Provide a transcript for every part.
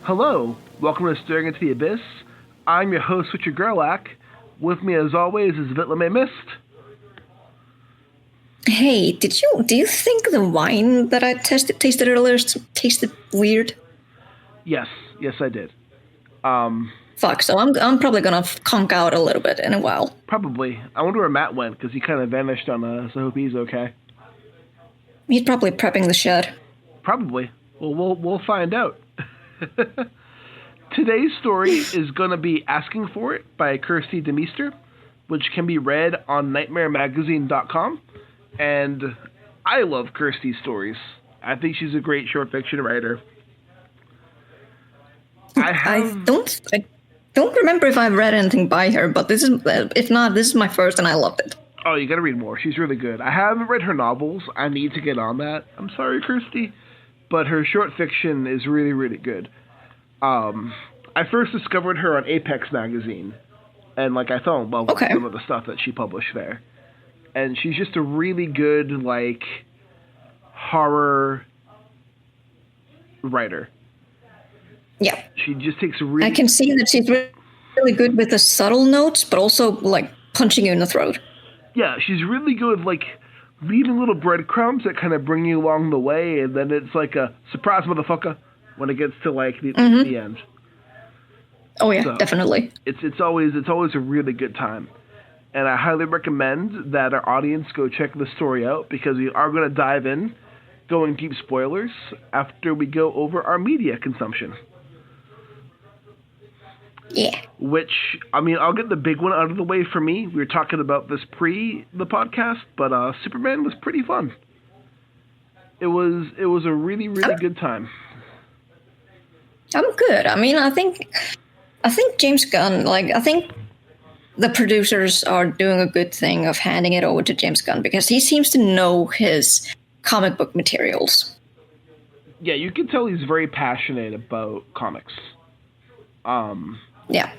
Hello, welcome to Staring into the Abyss. I'm your host, Richard Gerlach. With me, as always, is Vitlame Mist. Hey, do you think the wine that I tasted earlier tasted weird? Yes, I did. Fuck, so I'm probably gonna conk out a little bit in a while. Probably. I wonder where Matt went, because he kind of vanished on us. I hope he's okay. He's probably prepping the shed. Probably. Well, we'll find out. Today's story is going to be Asking For It by Kristi DeMeester, which can be read on nightmaremagazine.com. And I love Kristi's stories. I think she's a great short fiction writer. I don't remember if I've read anything by her, but if not, this is my first and I loved it. Oh, you gotta read more. She's really good. I haven't read her novels. I need to get on that. I'm sorry, Kristi. But her short fiction is really, really good. I first discovered her on Apex magazine. And, I fell in love with some of the stuff that she published there. And she's just a really good, horror writer. Yeah. She just takes really... I can see that she's really good with the subtle notes, but also, punching you in the throat. Yeah, she's really good, leaving little breadcrumbs that kind of bring you along the way, and then it's like a surprise motherfucker when it gets to, the end. Oh, yeah, so, definitely. It's always a really good time. And I highly recommend that our audience go check the story out, because we are going to dive in, going deep spoilers, after we go over our media consumption. Yeah. Which, I'll get the big one out of the way for me. We were talking about this pre the podcast, but Superman was pretty fun. It was a really, really good time. I'm good. I think James Gunn, I think the producers are doing a good thing of handing it over to James Gunn, because he seems to know his comic book materials. Yeah, you can tell he's very passionate about comics. Yeah.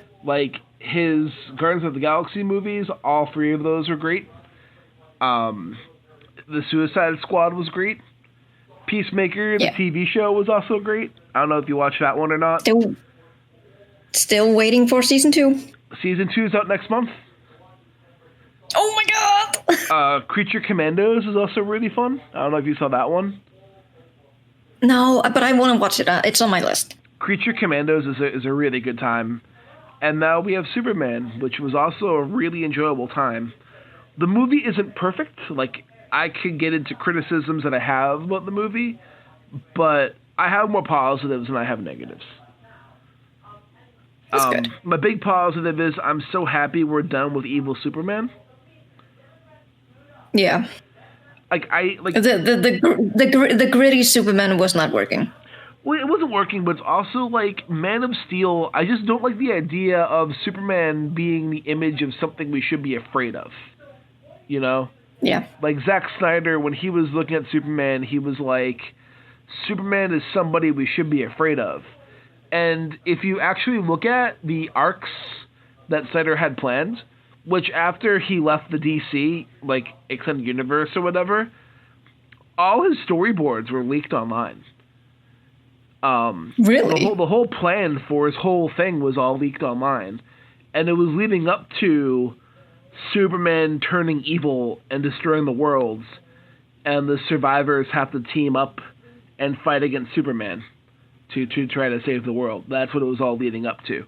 His Guardians of the Galaxy movies, all three of those are great. The Suicide Squad was great. Peacemaker, the TV show, was also great. I don't know if you watched that one or not. Still waiting for season 2. Season 2 is out next month. Oh my god! Creature Commandos is also really fun. I don't know if you saw that one. No, but I want to watch it. It's on my list. Creature Commandos is a really good time. And now we have Superman, which was also a really enjoyable time. The movie isn't perfect. I could get into criticisms that I have about the movie, but I have more positives than I have negatives. That's good. My big positive is I'm so happy we're done with evil Superman. Yeah. The gritty Superman was not working. Well, it wasn't working, but it's also Man of Steel. I just don't like the idea of Superman being the image of something we should be afraid of. You know? Yeah. Zack Snyder, when he was looking at Superman, he was like, Superman is somebody we should be afraid of. And if you actually look at the arcs that Snyder had planned, which after he left the DC, Extended Universe or whatever, all his storyboards were leaked online. Really? The whole plan for his whole thing was all leaked online. And it was leading up to Superman turning evil and destroying the worlds, and the survivors have to team up and fight against Superman to try to save the world. That's what it was all leading up to.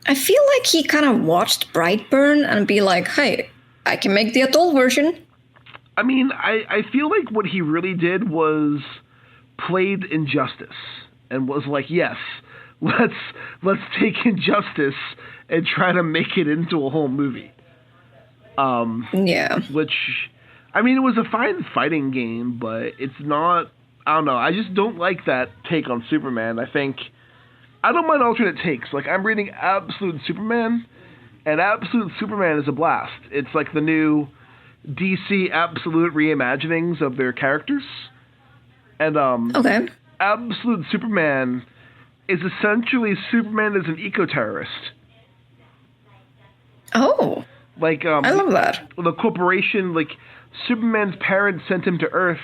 I feel like he kind of watched Brightburn and be like, hey, I can make the adult version. I feel like what he really did was played Injustice and was like, yes, let's take Injustice and try to make it into a whole movie. Yeah. Which, it was a fine fighting game, but it's not, I don't know, I just don't like that take on Superman. I don't mind alternate takes. I'm reading Absolute Superman, and Absolute Superman is a blast. It's the new DC Absolute reimaginings of their characters. And Absolute Superman is essentially Superman as an eco-terrorist. Oh. I love that. The corporation, Superman's parents sent him to Earth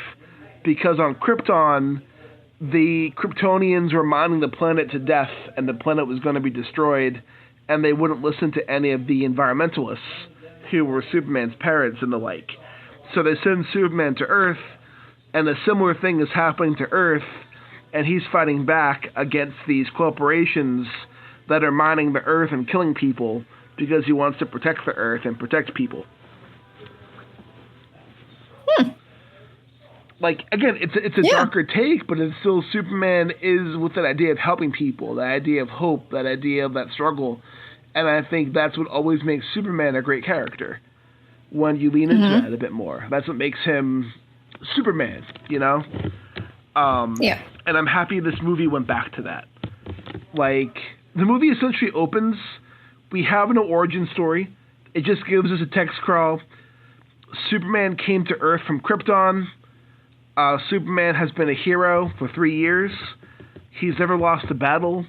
because on Krypton, the Kryptonians were mining the planet to death, and the planet was going to be destroyed, and they wouldn't listen to any of the environmentalists who were Superman's parents and the like. So they send Superman to Earth, and a similar thing is happening to Earth, and he's fighting back against these corporations that are mining the Earth and killing people because he wants to protect the Earth and protect people. Like, again, it's a darker take, but it's still Superman is with that idea of helping people, that idea of hope, that idea of that struggle. And I think that's what always makes Superman a great character, when you lean into that a bit more. That's what makes him Superman, you know? And I'm happy this movie went back to that. Like, the movie essentially opens, we have no origin story. It just gives us a text crawl. Superman came to Earth from Krypton. Superman has been a hero for 3 years. He's never lost a battle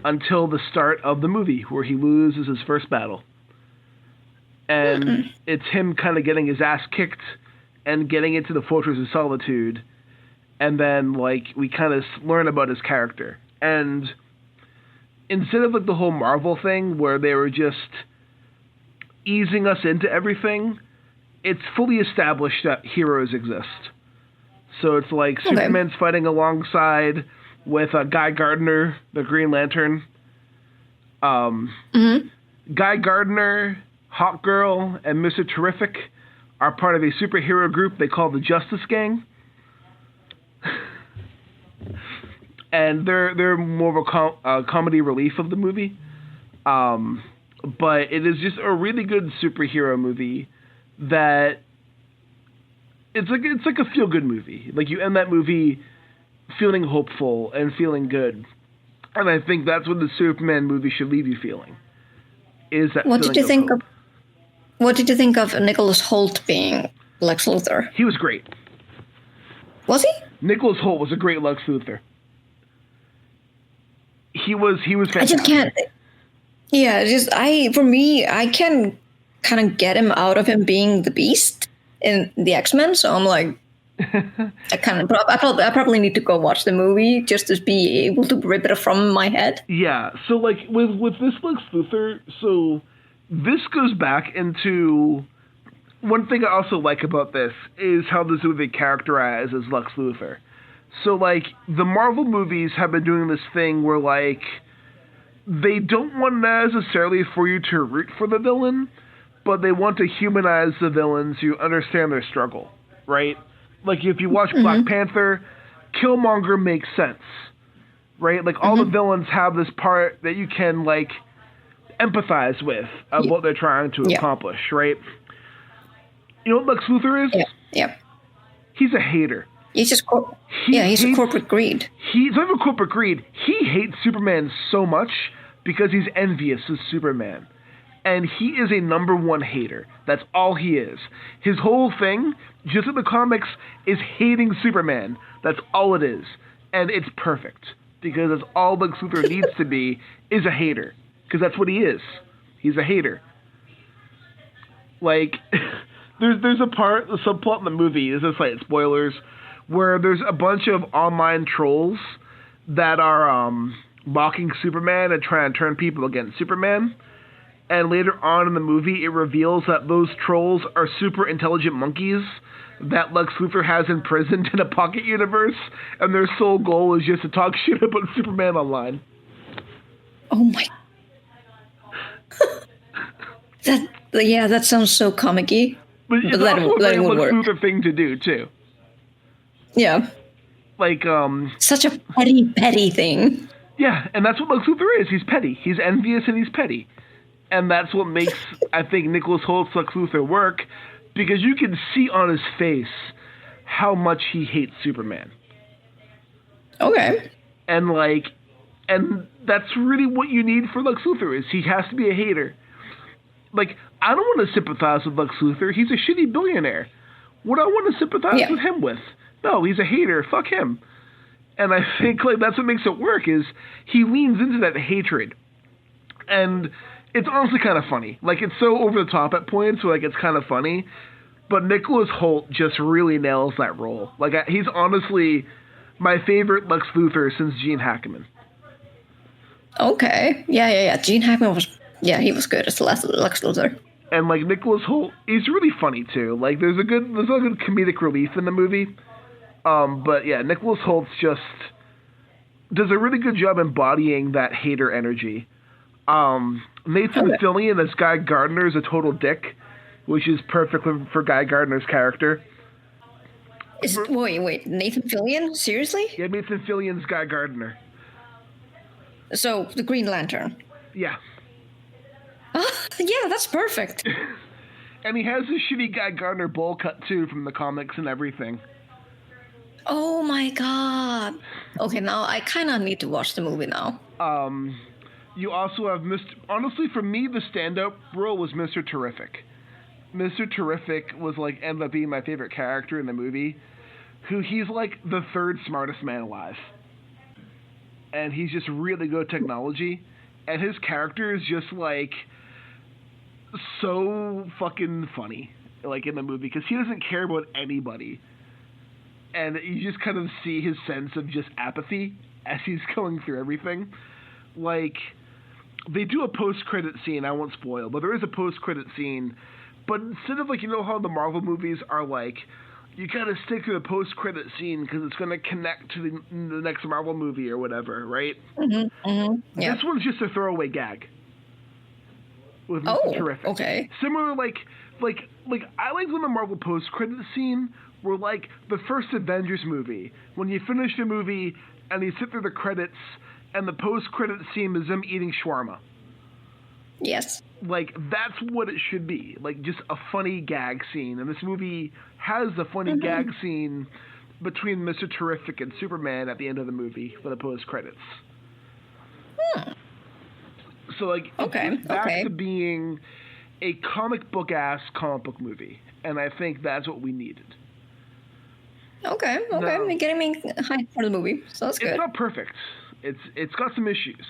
until the start of the movie, where he loses his first battle. And it's him kind of getting his ass kicked and getting into the Fortress of Solitude. And then, like, we kind of learn about his character. And instead of, like, the whole Marvel thing where they were just easing us into everything, it's fully established that heroes exist. So it's like Superman's fighting alongside with Guy Gardner, the Green Lantern. Guy Gardner, Hawkgirl, and Mr. Terrific are part of a superhero group they call the Justice Gang. And they're more of a comedy relief of the movie. But it is just a really good superhero movie that it's like a feel-good movie. Like, you end that movie feeling hopeful and feeling good. And I think that's what the Superman movie should leave you feeling. Is that What did you think of Nicholas Hoult being Lex Luthor? He was great. Was he? Nicholas Hoult was a great Lex Luthor. He was fantastic. I just can't. Yeah, I can kind of get him out of him being the Beast in the X-Men, so I'm like, I probably need to go watch the movie just to be able to rip it from my head. Yeah, so like with this Lex Luthor, so this goes back into one thing I also like about this is how this movie characterizes Lex Luthor. So like the Marvel movies have been doing this thing where like they don't want necessarily for you to root for the villain, but they want to humanize the villains so you understand their struggle, right? Like, if you watch Black Panther, Killmonger makes sense, right? Like, all the villains have this part that you can, like, empathize with of what they're trying to accomplish, right? You know what Lex Luthor is? Yeah. He's a hater. He's just he's a corporate greed. He's not even corporate greed. He hates Superman so much because he's envious of Superman. And he is a number one hater. That's all he is. His whole thing, just in the comics, is hating Superman. That's all it is. And it's perfect. Because that's all Lex Luthor needs to be, is a hater. Because that's what he is. He's a hater. Like, there's a subplot in the movie, this is like spoilers, where there's a bunch of online trolls that are mocking Superman and trying to turn people against Superman. And later on in the movie, it reveals that those trolls are super intelligent monkeys that Lex Luthor has imprisoned in a pocket universe, and their sole goal is just to talk shit about Superman online. Oh my... that sounds so comic-y. But it's also a very Lex Luthor thing to do, too. Yeah. Like, such a petty thing. Yeah, and that's what Lex Luthor is. He's petty. He's envious and he's petty. And that's what makes, I think, Nicholas Holt's Lex Luthor work, because you can see on his face how much he hates Superman. Okay. And that's really what you need for Lex Luthor, is he has to be a hater. Like, I don't want to sympathize with Lex Luthor. He's a shitty billionaire. What do I want to sympathize with him with? No, he's a hater. Fuck him. And I think, like, that's what makes it work, is he leans into that hatred. And it's honestly kind of funny. Like, it's so over the top at points where, like, it's kind of funny. But Nicholas Hoult just really nails that role. Like, he's honestly my favorite Lex Luthor since Gene Hackman. Okay. Yeah. Gene Hackman was, he was good as Lex Luthor. And like Nicholas Hoult, he's really funny too. Like there's a good comedic relief in the movie. But yeah, Nicholas Hoult just does a really good job embodying that hater energy. Nathan Fillion as Guy Gardner is a total dick, which is perfect for Guy Gardner's character. Wait, Nathan Fillion? Seriously? Yeah, Nathan Fillion's Guy Gardner. So, the Green Lantern. Yeah. Yeah, that's perfect. And he has this shitty Guy Gardner bowl cut too from the comics and everything. Oh my god. Okay, now I kind of need to watch the movie now. You also have honestly, for me, the stand-up role was Mr. Terrific. Mr. Terrific was like ended up being my favorite character in the movie. He's like the third smartest man alive. And he's just really good at technology. And his character is just like so fucking funny, like in the movie, because he doesn't care about anybody. And you just kind of see his sense of just apathy as he's going through everything. Like, they do a post-credit scene, I won't spoil, but there is a post-credit scene. But instead of, like, you know how the Marvel movies are like, you gotta stick to the post-credit scene because it's gonna connect to the next Marvel movie or whatever, right? Yeah. This one's just a throwaway gag. With Mr. Terrific. Okay. Similar, like I like when the Marvel post-credit scene were like the first Avengers movie. When you finish the movie and you sit through the credits and the post-credit scene is them eating shawarma. Yes. Like, that's what it should be. Like, just a funny gag scene. And this movie has a funny gag scene between Mr. Terrific and Superman at the end of the movie for the post-credits. So, like, it's back to being a comic book-ass comic book movie. And I think that's what we needed. Okay. Now, you're getting me hyped for the movie, so that's good. It's not perfect. It's got some issues.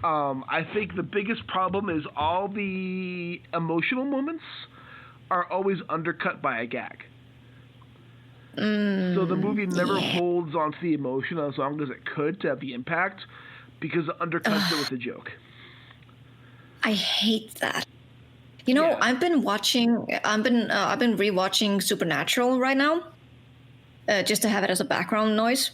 I think the biggest problem is all the emotional moments are always undercut by a gag. So the movie never holds onto the emotion as long as it could to have the impact because it undercuts it with a joke. I hate that. You know, I've been rewatching Supernatural right now, just to have it as a background noise.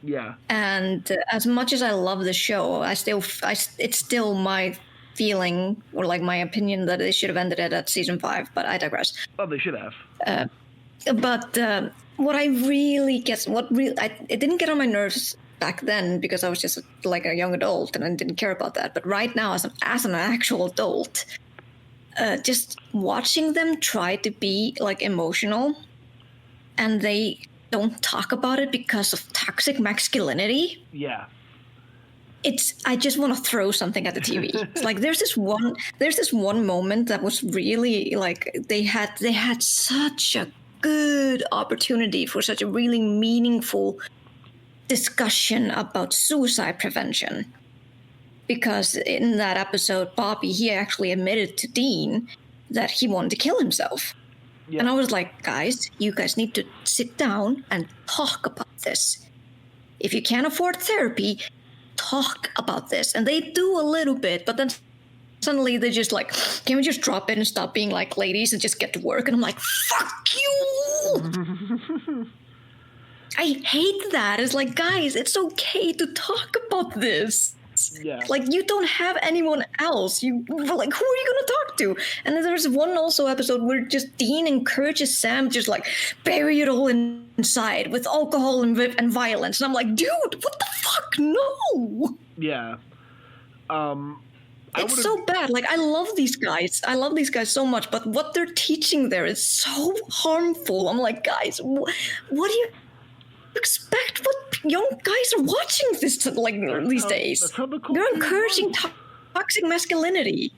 Yeah. And as much as I love the show, it's still my feeling or like my opinion that they should have ended it at season 5. But I digress. Oh, they should have. But what I really get, it didn't get on my nerves back then because I was just like a young adult and I didn't care about that. But right now, as an actual adult, just watching them try to be like emotional, and they don't talk about it because of toxic masculinity. Yeah. I just want to throw something at the TV. It's like there's this one moment that was really like they had such a good opportunity for such a really meaningful discussion about suicide prevention. Because in that episode, Bobby, he actually admitted to Dean that he wanted to kill himself. Yeah. And I was like, guys, you guys need to sit down and talk about this. If you can't afford therapy, talk about this. And they do a little bit, but then suddenly they're just like, can we just drop it and stop being like ladies and just get to work? And I'm like, fuck you! I hate that. It's like, guys, it's okay to talk about this. Yeah. Like, you don't have anyone else. Like, who are you going to talk to? And then there's one also episode where just Dean encourages Sam just like bury it all inside with alcohol and violence. And I'm like, dude, what the fuck? No. Yeah. It's so bad. Like, I love these guys. I love these guys so much. But what they're teaching there is so harmful. I'm like, guys, what do you expect? What young guys are watching this these days? They're encouraging toxic masculinity.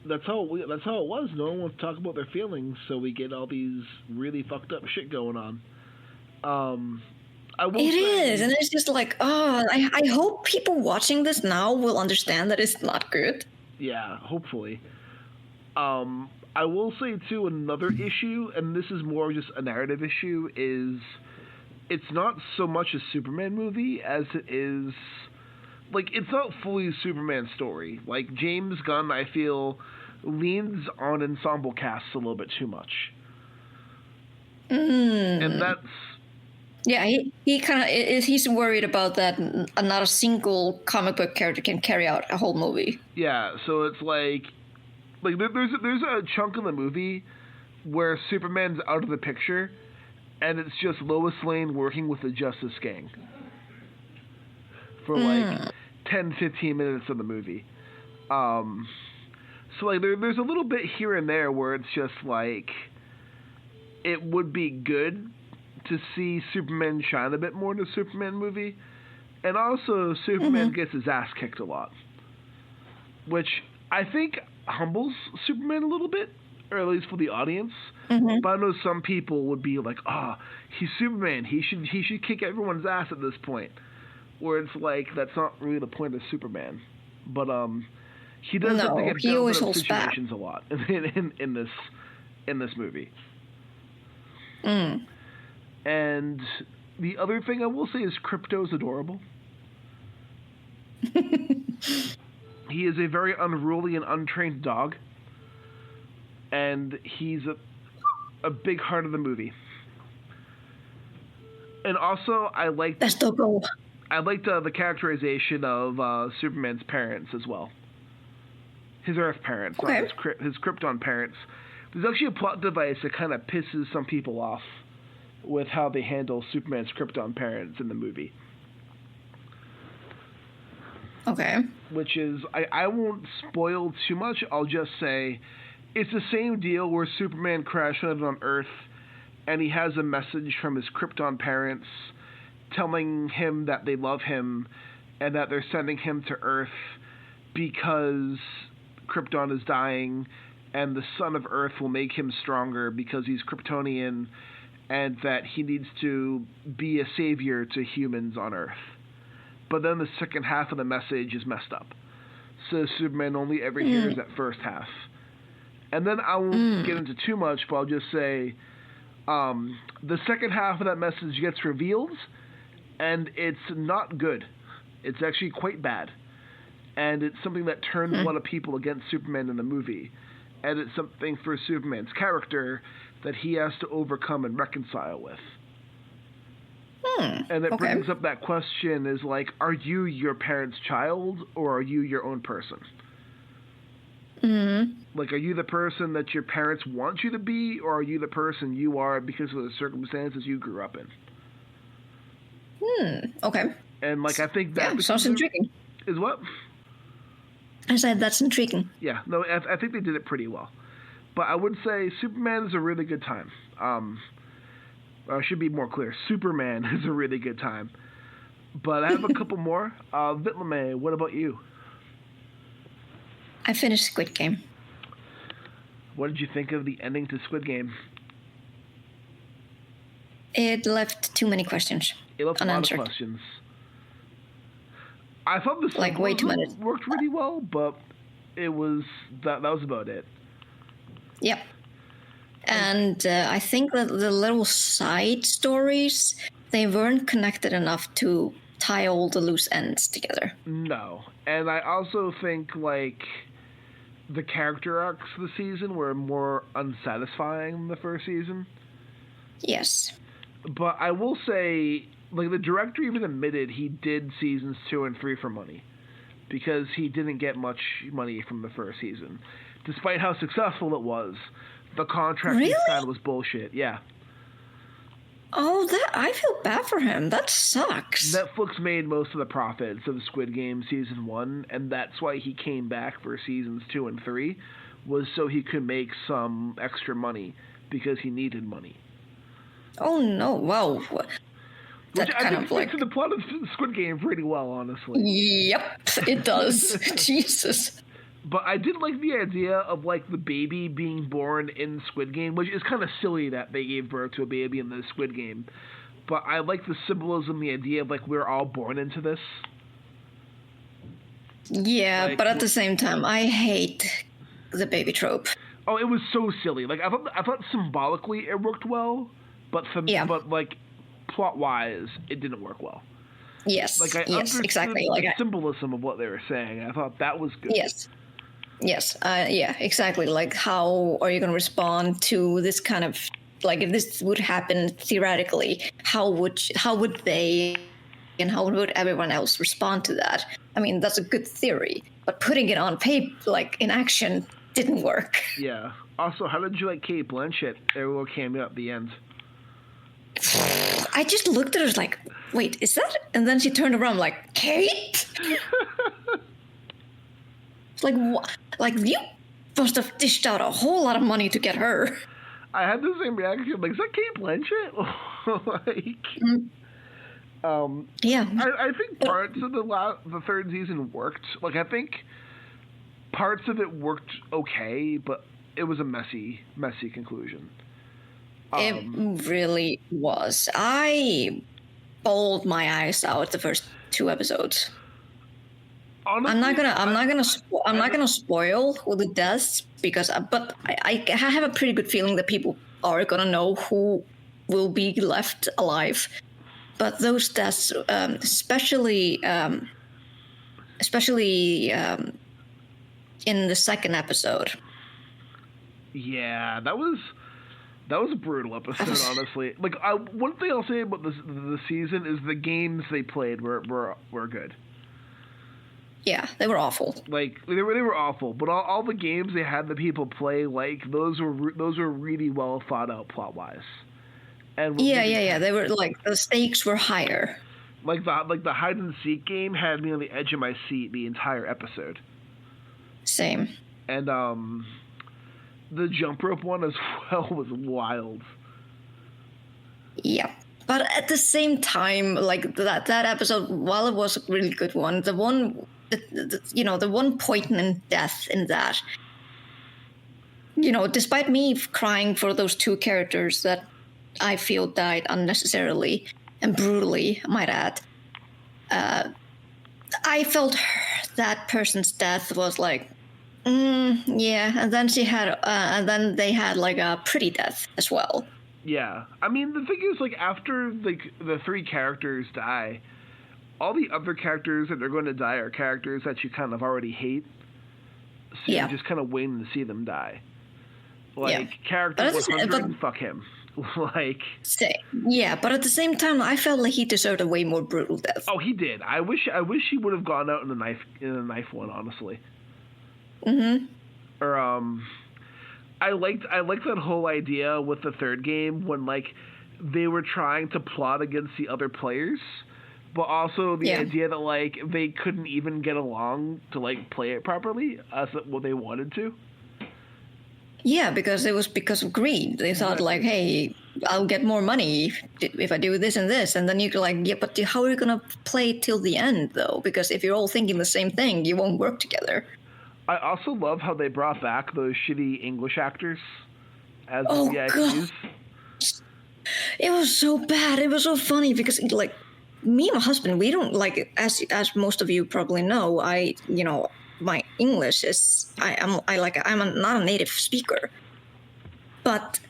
That's how it was. No one wants to talk about their feelings, so we get all these really fucked up shit going on. And it's just like, I hope people watching this now will understand that it's not good. Yeah, hopefully. I will say too, another issue, and this is more just a narrative issue, is it's not so much a Superman movie as it is, like, it's not fully a Superman story. Like, James Gunn, I feel, leans on ensemble casts a little bit too much. And that's... Yeah, he kind of he's worried about that not a single comic book character can carry out a whole movie. Yeah, so it's like there's a chunk of the movie where Superman's out of the picture, and it's just Lois Lane working with the Justice Gang for like 10-15 minutes of the movie. So like there's a little bit here and there where it's just like it would be good to see Superman shine a bit more in a Superman movie. And also, Superman gets his ass kicked a lot. Which I think humbles Superman a little bit, or at least for the audience. But I know some people would be like, he's Superman. He should kick everyone's ass at this point. Where it's like, that's not really the point of Superman. But he does have to get down to situations a lot in this movie. And the other thing I will say is Krypto's adorable. He is a very unruly and untrained dog. And he's a big heart of the movie. And also, I liked the characterization of Superman's parents as well. His Earth parents, not his Krypton parents. There's actually a plot device that kind of pisses some people off with how they handle Superman's Krypton parents in the movie. Okay. Which is, I won't spoil too much, I'll just say, it's the same deal where Superman crash landed on Earth, and he has a message from his Krypton parents telling him that they love him, and that they're sending him to Earth because Krypton is dying, and the sun of Earth will make him stronger because he's Kryptonian, and that he needs to be a savior to humans on Earth. But then the second half of the message is messed up. So Superman only ever hears that first half. And then I won't get into too much, but I'll just say the second half of that message gets revealed, and it's not good. It's actually quite bad. And it's something that turns a lot of people against Superman in the movie. And it's something for Superman's character that he has to overcome and reconcile with. And it brings up that question is like, are you your parents' child, or are you your own person? Like, are you the person that your parents want you to be, or are you the person you are because of the circumstances you grew up in? Okay. And, like, I think that... sounds intriguing. Is what? I said that's intriguing. Yeah, no, I think they did it pretty well. But I would say Superman is a really good time. I should be more clear. Superman is a really good time. But I have a couple more. Vitlame, what about you? I finished Squid Game. What did you think of the ending to Squid Game? It left too many questions. It left unanswered. a lot of questions. I thought the like way too many. Worked really well, but it was that was about it. Yep. And I think that the little side stories, they weren't connected enough to tie all the loose ends together. No. And I also think, like, the character arcs of the season were more unsatisfying than the first season. Yes. But I will say, like, the director even admitted he did seasons 2 and 3 for money. Because he didn't get much money from the first season. Despite how successful it was, the contract he signed was bullshit. Yeah. Oh, I feel bad for him. That sucks. Netflix made most of the profits of Squid Game Season 1, and that's why he came back for Seasons 2 and 3, was so he could make some extra money, because he needed money. Oh, no. Wow. Which I think fits in the plot of Squid Game pretty well, honestly. Yep, it does. Jesus. But I did like the idea of, like, the baby being born in Squid Game, which is kind of silly that they gave birth to a baby in the Squid Game. But I like the symbolism, the idea of, like, we're all born into this. Yeah, like, but at the same time, I hate the baby trope. Oh, it was so silly. Like, I thought symbolically it worked well, but like, plot-wise, it didn't work well. Yes. Like, I understood exactly. the symbolism of what they were saying. I thought that was good. Yes. Yeah, exactly. Like, how are you going to respond to this kind of, like, if this would happen theoretically, how would they and how would everyone else respond to that? I mean, that's a good theory, but putting it on paper, like in action, didn't work. Yeah. Also, how did you like Kate Blanchett? Their little cameo at the end. I just looked at her like, wait, is that? And then she turned around like, Kate? It's like, what? Like, you must have dished out a whole lot of money to get her. I had the same reaction. Like, is that Kate Blanchett? Like, yeah. I think parts of the third season worked. Like, I think parts of it worked okay, but it was a messy conclusion. It really was. I bawled my eyes out the first 2 episodes. Honestly, I'm not gonna spoil the deaths because, but I have a pretty good feeling that people are gonna know who will be left alive. But those deaths, especially in the second episode. Yeah, that was a brutal episode, honestly. Like, one thing I'll say about the season is the games they played were good. Yeah, they were awful. Like, they were awful, but all the games they had the people play, like, those were really well thought out plot wise. And yeah. They were like, the stakes were higher. Like the hide and seek game had me on the edge of my seat the entire episode. Same. And the jump rope one as well was wild. Yeah. But at the same time, like that episode, while it was a really good one, the one poignant death in that, despite me crying for those 2 characters that I feel died unnecessarily and brutally, I might add, I felt that person's death was like, yeah, and then and then they had like a pretty death as well. Yeah, I mean, the thing is, like, after like the 3 characters die, all the other characters that are going to die are characters that you kind of already hate. So you're just kind of waiting to see them die. Like, character 100, fuck him. Like, yeah, but at the same time, I felt like he deserved a way more brutal death. Oh, he did. I wish he would have gone out in a knife one, honestly. Mm-hmm. Or I liked that whole idea with the third game when, like, they were trying to plot against the other players, but also the idea that, like, they couldn't even get along to, like, play it properly as what they wanted to. Yeah, because it was because of greed. They thought, like, hey, I'll get more money if I do this and this. And then you're like, yeah, but how are you going to play till the end, though? Because if you're all thinking the same thing, you won't work together. I also love how they brought back those shitty English actors as the VIPs. God. It was so bad. It was so funny because, like, me and my husband, we don't, like, as most of you probably know, my English is, I'm not a native speaker. But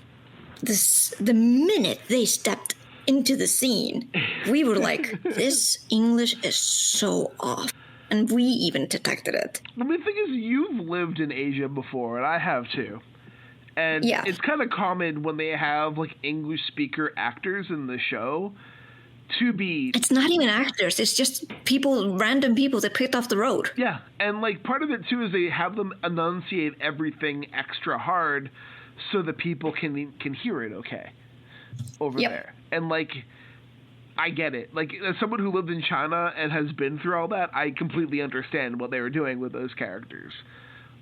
the minute they stepped into the scene, we were like, this English is so off. And we even detected it. The main thing is, you've lived in Asia before, and I have too. And it's kind of common when they have, like, English speaker actors in the show to be... It's not even actors. It's just random people that picked off the road. Yeah, and, like, part of it, too, is they have them enunciate everything extra hard so that people can hear it okay over there. And, like, I get it. Like, as someone who lived in China and has been through all that, I completely understand what they were doing with those characters.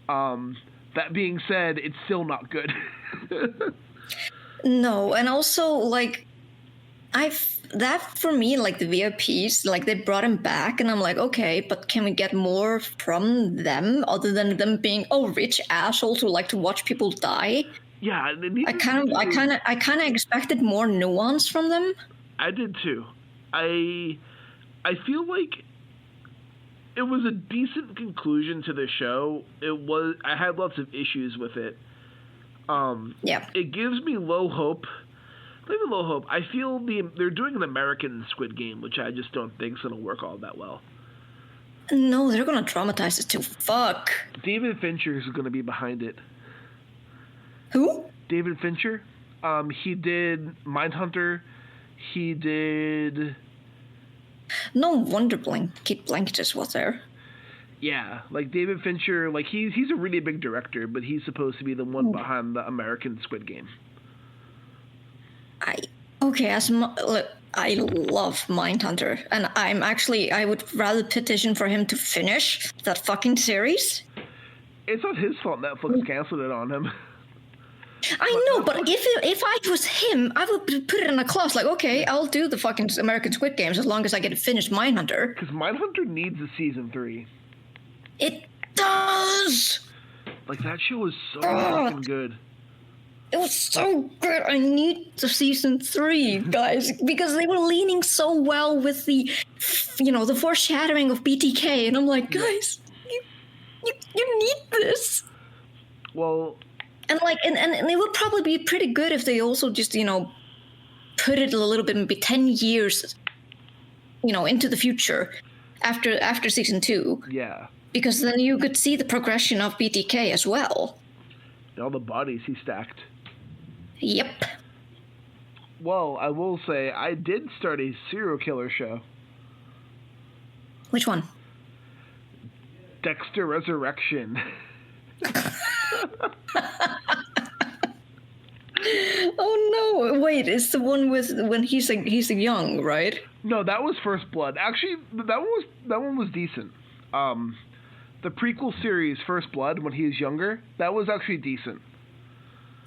That being said, it's still not good. No, and also, like, that for me, like, the VIPs, like, they brought him back, and I'm like, okay, but can we get more from them other than them being rich assholes who like to watch people die? Yeah, I kind of expected more nuance from them. I did too. I feel like it was a decent conclusion to the show. I had lots of issues with it. It gives me low hope Leave a little hope. I feel they're doing an American Squid Game, which I just don't think is going to work all that well. No, they're gonna dramatize it to fuck. David Fincher is going to be behind it. Who? David Fincher. He did Mindhunter. He did... No wonder Kate Blanchett was there. Yeah, like David Fincher, like he's a really big director, but he's supposed to be the one behind the American Squid Game. I love Mindhunter, and I would rather petition for him to finish that fucking series. It's not his fault Netflix canceled it on him. I know, but if I was him, I would put it in a clause like, okay, I'll do the fucking American Squid Games as long as I get to finish Mindhunter. Because Mindhunter needs a season 3. It does! Like, that show was so fucking good. It was so good. I need the season 3, guys, because they were leaning so well with the foreshadowing of BTK, and I'm like, guys, you need this. Well, and it would probably be pretty good if they also just put it a little bit, maybe 10 years, into the future after season 2. Yeah. Because then you could see the progression of BTK as well. All the bodies he stacked. Yep. Well, I will say, I did start a serial killer show. Which one? Dexter Resurrection. Oh no! Wait, it's the one with when he's young, right? No, that was First Blood. Actually, that one was decent. The prequel series First Blood, when he was younger, that was actually decent.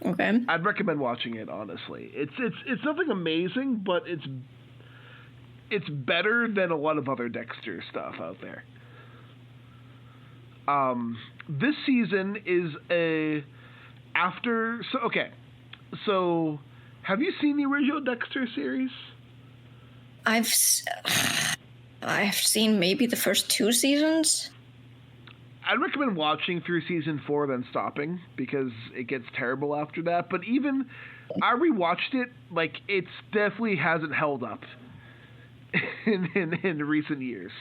Okay. I'd recommend watching it, honestly. It's nothing amazing, but it's better than a lot of other Dexter stuff out there. This season is So, have you seen the original Dexter series? I've seen maybe the first 2 seasons. I'd recommend watching through season 4, then stopping, because it gets terrible after that. But even, I rewatched it, like, it definitely hasn't held up in recent years.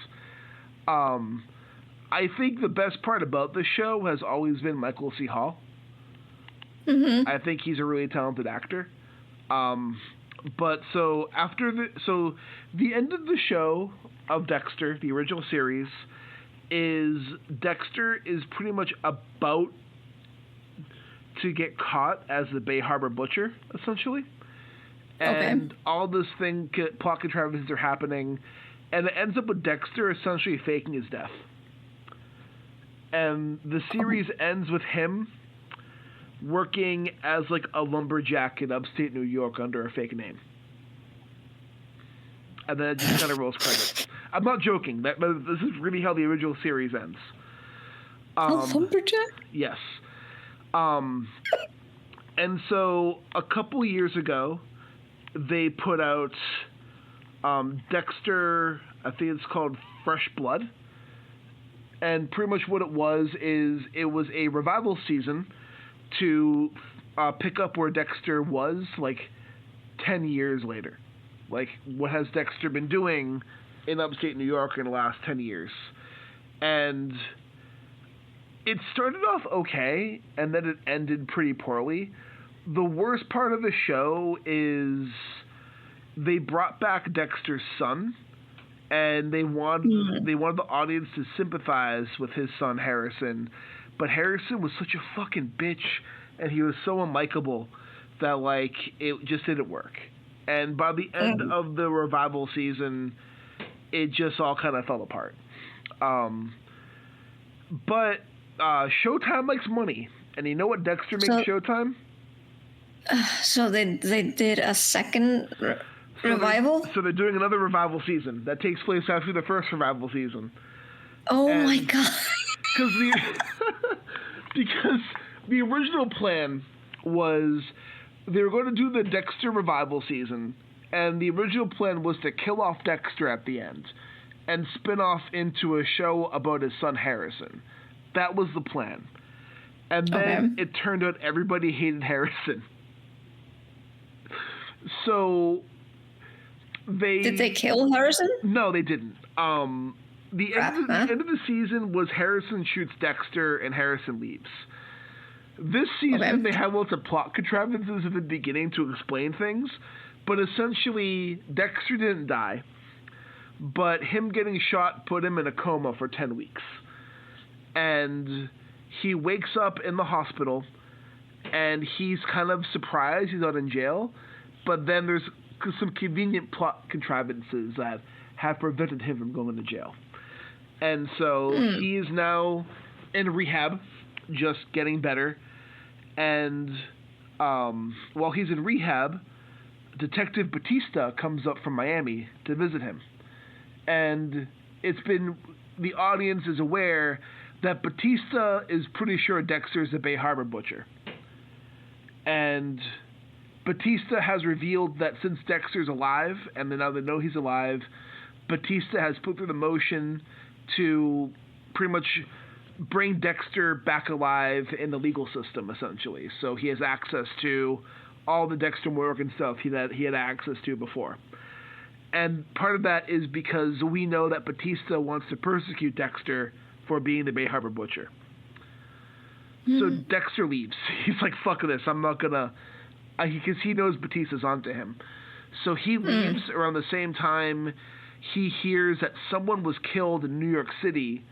I think the best part about the show has always been Michael C. Hall. Mm-hmm. I think he's a really talented actor. But so the end of the show of Dexter, the original series, is Dexter is pretty much about to get caught as the Bay Harbor Butcher, essentially. And all this plot contrivances are happening, and it ends up with Dexter essentially faking his death. And the series ends with him working as like a lumberjack in upstate New York under a fake name. And then it just kind of rolls credits. I'm not joking. This is really how the original series ends. A lumberjack? Yes. And so a couple years ago, they put out Dexter, I think it's called Fresh Blood. And pretty much what it was a revival season to pick up where Dexter was like 10 years later. Like, what has Dexter been doing in upstate New York in the last 10 years? And it started off okay, and then it ended pretty poorly. The worst part of the show is they brought back Dexter's son, and they wanted the audience to sympathize with his son Harrison, but Harrison was such a fucking bitch, and he was so unlikable that like it just didn't work. And by the end of the revival season, it just all kind of fell apart. But Showtime likes money, and you know what Dexter makes Showtime? So they did a second revival? So they're doing another revival season that takes place after the first revival season. Oh my god. Because the original plan was they were going to do the Dexter revival season, and the original plan was to kill off Dexter at the end and spin off into a show about his son Harrison. That was the plan. And then it turned out everybody hated Harrison. So Did they kill Harrison? No, they didn't. The end of the season was Harrison shoots Dexter and Harrison leaves. This season, they had lots of plot contrivances at the beginning to explain things, but essentially, Dexter didn't die, but him getting shot put him in a coma for 10 weeks. And he wakes up in the hospital, and he's kind of surprised he's not in jail, but then there's some convenient plot contrivances that have prevented him from going to jail. And so he is now in rehab, just getting better. And while he's in rehab, Detective Batista comes up from Miami to visit him. And the audience is aware that Batista is pretty sure Dexter's the Bay Harbor butcher. And Batista has revealed that since Dexter's alive, and now they know he's alive, Batista has put through the motion to pretty much bring Dexter back alive in the legal system, essentially. So he has access to all the Dexter Morgan stuff he had access to before. And part of that is because we know that Batista wants to persecute Dexter for being the Bay Harbor butcher. So Dexter leaves. He's like, fuck this, I'm not gonna... Because he knows Batista's onto him. So he leaves around the same time he hears that someone was killed in New York City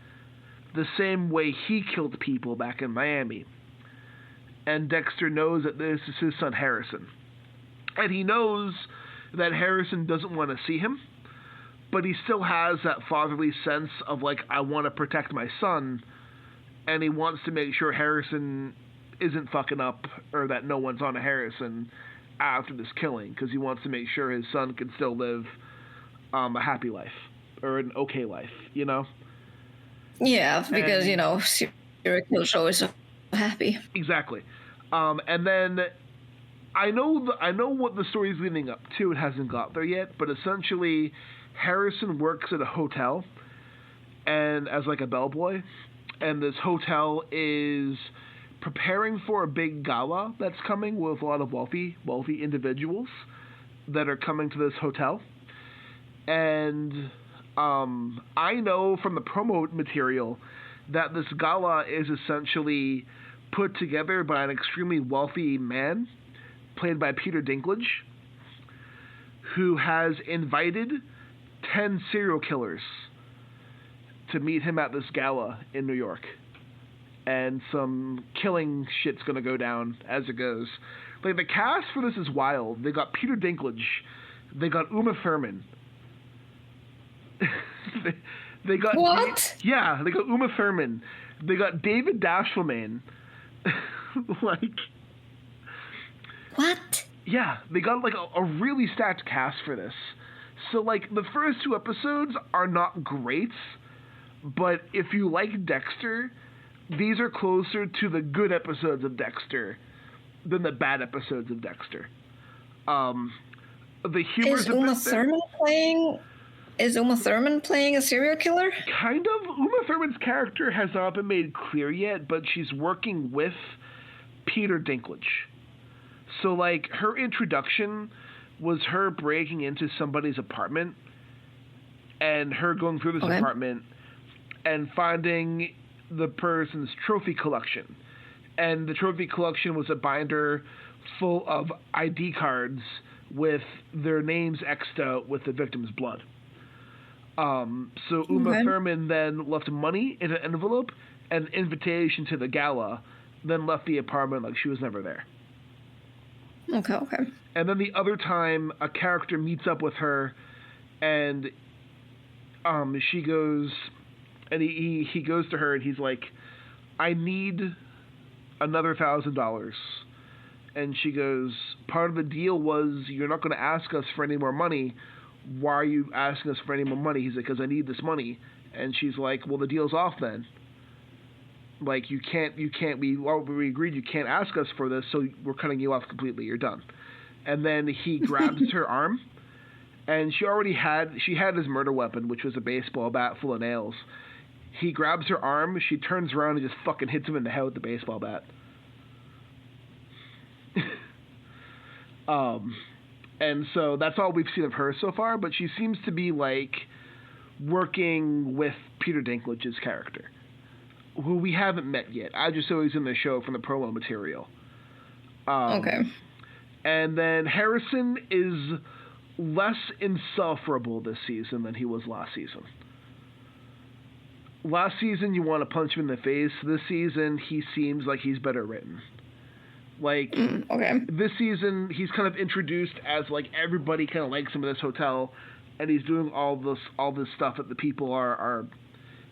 the same way he killed people back in Miami. And Dexter knows that this is his son Harrison. And he knows that Harrison doesn't want to see him, but he still has that fatherly sense of, like, I want to protect my son, and he wants to make sure Harrison isn't fucking up, or that no one's on to Harrison after this killing, because he wants to make sure his son can still live a happy life, or an okay life, you know? Yeah, because, serial killer show is so happy. Exactly. And then I know what the story's leading up to. It hasn't got there yet, but essentially Harrison works at a hotel and as like a bellboy, and this hotel is preparing for a big gala that's coming with a lot of wealthy individuals that are coming to this hotel. And I know from the promo material that this gala is essentially put together by an extremely wealthy man, played by Peter Dinklage, who has invited 10 serial killers to meet him at this gala in New York. And some killing shit's gonna go down as it goes. Like, the cast for this is wild. They got Peter Dinklage. They got Uma Thurman. they got... What? Yeah, they got Uma Thurman. They got David Dashlane. Like... What? Yeah, they got, like, a really stacked cast for this. So, like, the first 2 episodes are not great, but if you like Dexter, these are closer to the good episodes of Dexter than the bad episodes of Dexter. The humor's Is Uma Thurman playing a serial killer? Kind of. Uma Thurman's character has not been made clear yet, but she's working with Peter Dinklage. So, like, her introduction was her breaking into somebody's apartment and her going through this apartment and finding the person's trophy collection. And the trophy collection was a binder full of ID cards with their names X'd out with the victim's blood. So Uma Thurman then left money in an envelope and an invitation to the gala, then left the apartment like she was never there. Okay. And then the other time, a character meets up with her, and she goes, and he goes to her, and he's like, I need another $1,000. And she goes, part of the deal was you're not going to ask us for any more money. Why are you asking us for any more money? He's like, because I need this money. And she's like, well, the deal's off then. Like, we agreed you can't ask us for this, so we're cutting you off completely. You're done. And then he grabs her arm, and she had his murder weapon, which was a baseball bat full of nails. He grabs her arm, she turns around and just fucking hits him in the head with the baseball bat. And so that's all we've seen of her so far, but she seems to be, like, working with Peter Dinklage's character, who we haven't met yet. I just saw he's in the show from the promo material. Okay. And then Harrison is less insufferable this season than he was last season. Last season, you want to punch him in the face. This season, he seems like he's better written. Like, This season, he's kind of introduced as, like, everybody kind of likes him at this hotel, and he's doing all this stuff that the people are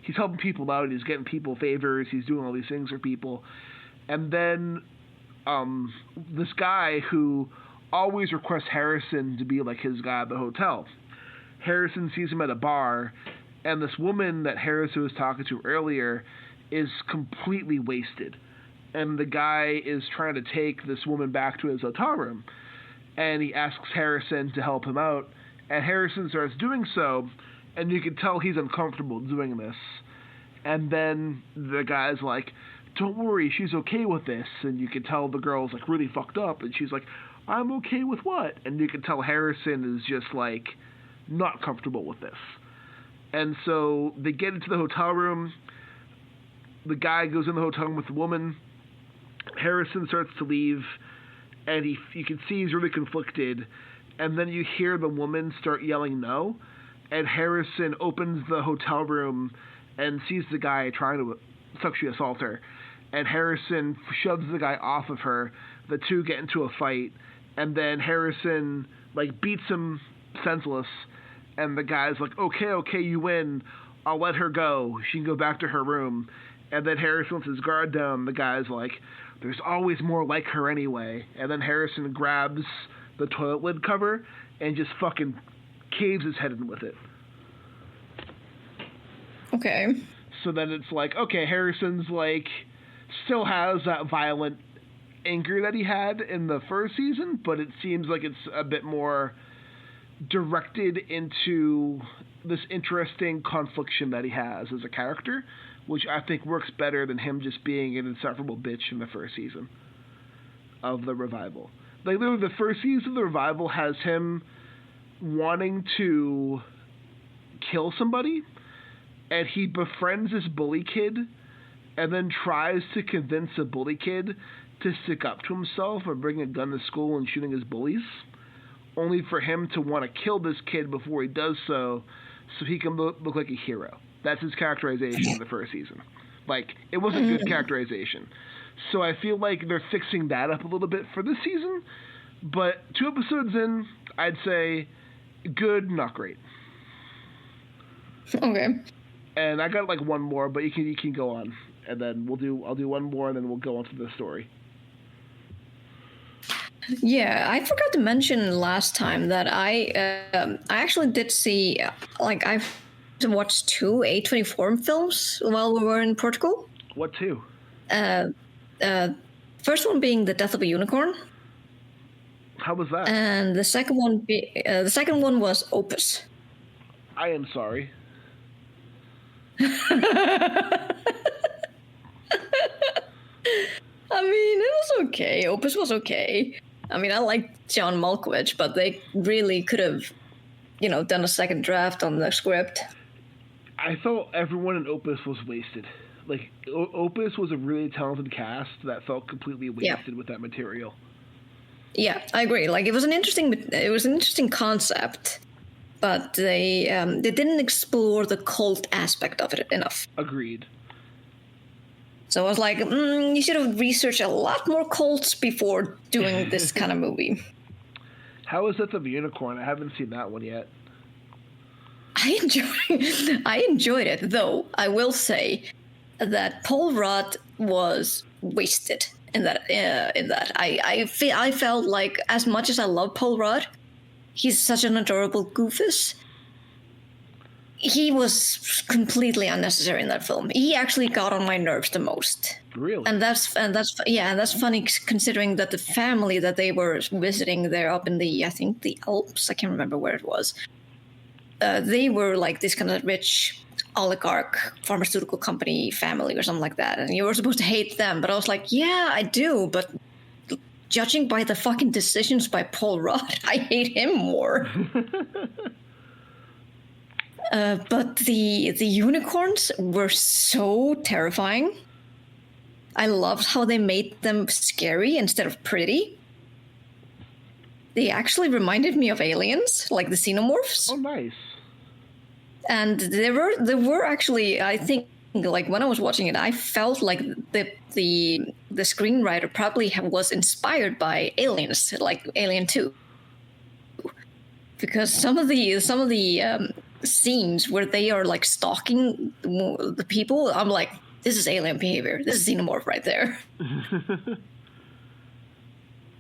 he's helping people out, he's getting people favors, he's doing all these things for people. And then, this guy who always requests Harrison to be, like, his guy at the hotel. Harrison sees him at a bar, and this woman that Harrison was talking to earlier is completely wasted. And the guy is trying to take this woman back to his hotel room. And he asks Harrison to help him out. And Harrison starts doing so, and you can tell he's uncomfortable doing this. And then the guy's like, don't worry, she's okay with this. And you can tell the girl's, like, really fucked up. And she's like, I'm okay with what? And you can tell Harrison is just, like, not comfortable with this. And so they get into the hotel room. The guy goes in the hotel room with the woman. Harrison starts to leave, and you can see he's really conflicted. And then you hear the woman start yelling no, and Harrison opens the hotel room and sees the guy trying to sexually assault her. And Harrison shoves the guy off of her. The two get into a fight, and then Harrison, like, beats him senseless. And the guy's like, okay, you win. I'll let her go. She can go back to her room. And then Harrison lets his guard down. The guy's like, there's always more like her anyway. And then Harrison grabs the toilet lid cover and just fucking caves his head in with it. Okay. So then it's like, okay, Harrison's, like, still has that violent anger that he had in the first season, but it seems like it's a bit more directed into this interesting confliction that he has as a character, which I think works better than him just being an insufferable bitch in the first season of the revival. Like, literally, the first season of the revival has him wanting to kill somebody, and he befriends this bully kid, and then tries to convince a bully kid to stick up to himself and bring a gun to school and shooting his bullies, only for him to want to kill this kid before he does so he can look like a hero. That's his characterization in the first season. Like, it wasn't good characterization. So I feel like they're fixing that up a little bit for this season, but 2 episodes in, I'd say good, not great. Okay. And I got, like, one more, but you can go on, and then I'll do one more, and then we'll go on to the story. Yeah, I forgot to mention last time that I actually did see, like, I've watched 2 A24 films while we were in Portugal. What 2? First one being The Death of a Unicorn. How was that? And the second one was Opus. I am sorry. I mean, it was okay. Opus was okay. I mean, I liked John Malkovich, but they really could have, done a second draft on the script. I thought everyone in Opus was wasted. Like, Opus was a really talented cast that felt completely wasted with that material. Yeah, I agree. Like, it was an interesting concept, but they didn't explore the cult aspect of it enough. Agreed. So I was like, you should have researched a lot more cults before doing this kind of movie. How is Death of a Unicorn? I haven't seen that one yet. I enjoyed it, though I will say that Paul Rudd was wasted in that. I felt like, as much as I love Paul Rudd, he's such an adorable goofus. He was completely unnecessary in that film. He actually got on my nerves the most. Really? And that's funny considering that the family that they were visiting there up in the Alps, I can't remember where it was. They were like this kind of rich oligarch pharmaceutical company family or something like that, and you were supposed to hate them. But I was like, yeah, I do, but judging by the fucking decisions by Paul Rudd, I hate him more. But the unicorns were so terrifying. I loved how they made them scary instead of pretty. They actually reminded me of aliens, like the xenomorphs. Oh, nice. And there were actually, I think, like when I was watching it, I felt like the screenwriter probably was inspired by Aliens, like Alien 2, because some of the scenes where they are like stalking the people, I'm like, this is alien behavior. This is xenomorph right there.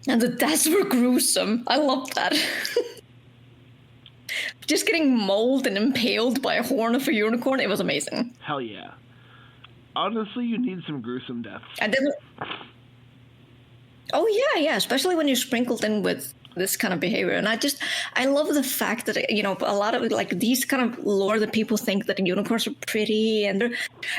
And the deaths were gruesome. I loved that. Just getting mauled and impaled by a horn of a unicorn, it was amazing. Hell yeah. Honestly, you need some gruesome deaths. Oh yeah, especially when you're sprinkled in with this kind of behavior. And I love the fact that, you know, a lot of like these kind of lore that people think that unicorns are pretty and they're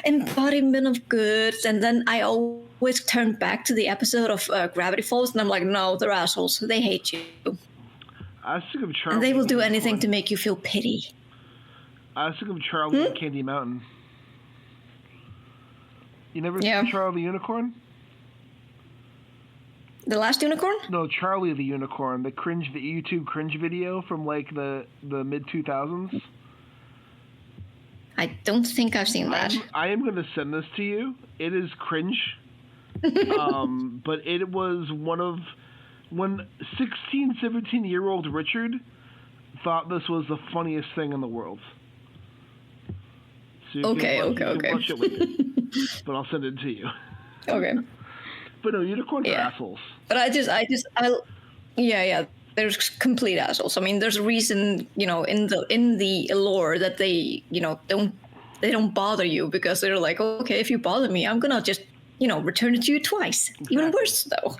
embodiment of good. And then I always turn back to the episode of Gravity Falls and I'm like, no, they're assholes. They hate you. I was thinking of Charlie. And they will do anything to make you feel pity. I was thinking of Charlie and Candy Mountain. You never seen Charlie the Unicorn? The last unicorn? No, Charlie the Unicorn. The YouTube cringe video from like the mid 2000s. I don't think I've seen that. I am going to send this to you. It is cringe. But it was when 16, 17-year-old Richard thought this was the funniest thing in the world. So you can watch it later. But I'll send it to you. Okay. But no, unicorns are assholes. But yeah. There's complete assholes. I mean, there's a reason, you know, in the lore that they, you know, don't bother you because they're like, okay, if you bother me, I'm gonna just, you know, return it to you twice. Exactly. Even worse though.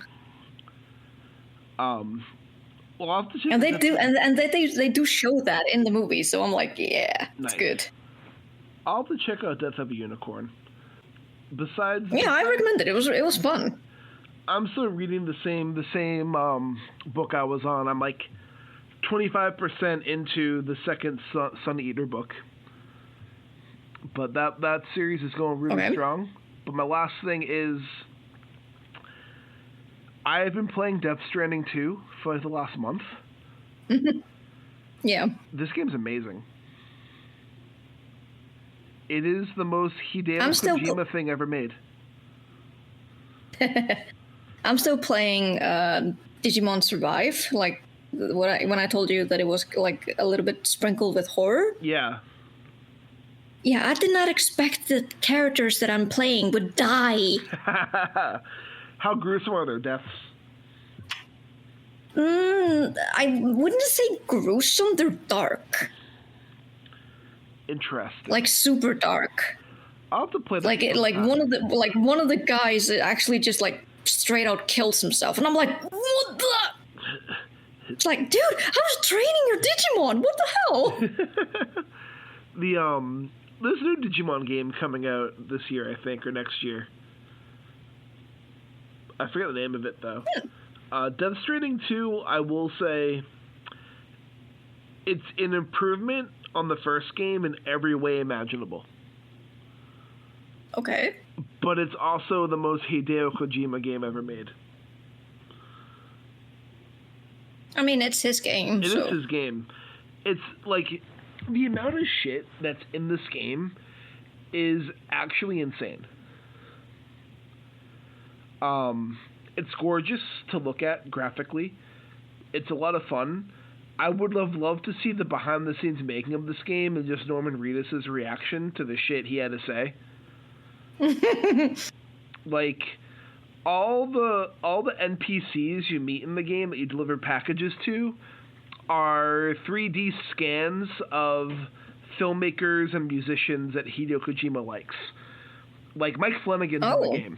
Well, I'll have to check. And they do, and they do show that in the movie. So I'm like, yeah, nice. It's good. I'll have to check out Death of a Unicorn. Besides, I recommend it. It was fun. I'm still reading the same book I was on. I'm like 25% into the second Sun Eater book, but that series is going really strong. But my last thing is, I have been playing Death Stranding 2 for the last month. Yeah, this game's amazing. It is the most Hideo Kojima thing ever made. I'm still playing Digimon Survive, like when I told you that it was like a little bit sprinkled with horror. Yeah. Yeah, I did not expect the characters that I'm playing would die. How gruesome are their deaths? I wouldn't say gruesome. They're dark. Interesting. Like super dark. I'll have to play that. Like one of the guys that actually just like straight out kills himself, and I'm like, what the? It's like, dude, I was training your Digimon. What the hell? There's a new Digimon game coming out this year, I think, or next year. I forget the name of it though. Death Stranding 2, I will say, it's an improvement on the first game in every way imaginable. Okay. But it's also the most Hideo Kojima game ever made. I mean, it's his game. It is his game. It's like, the amount of shit that's in this game is actually insane. It's gorgeous to look at graphically. It's a lot of fun. I would have loved to see the behind-the-scenes making of this game and just Norman Reedus' reaction to the shit he had to say. Like, all the NPCs you meet in the game that you deliver packages to are 3D scans of filmmakers and musicians that Hideo Kojima likes. Like Mike Flanagan's in the game.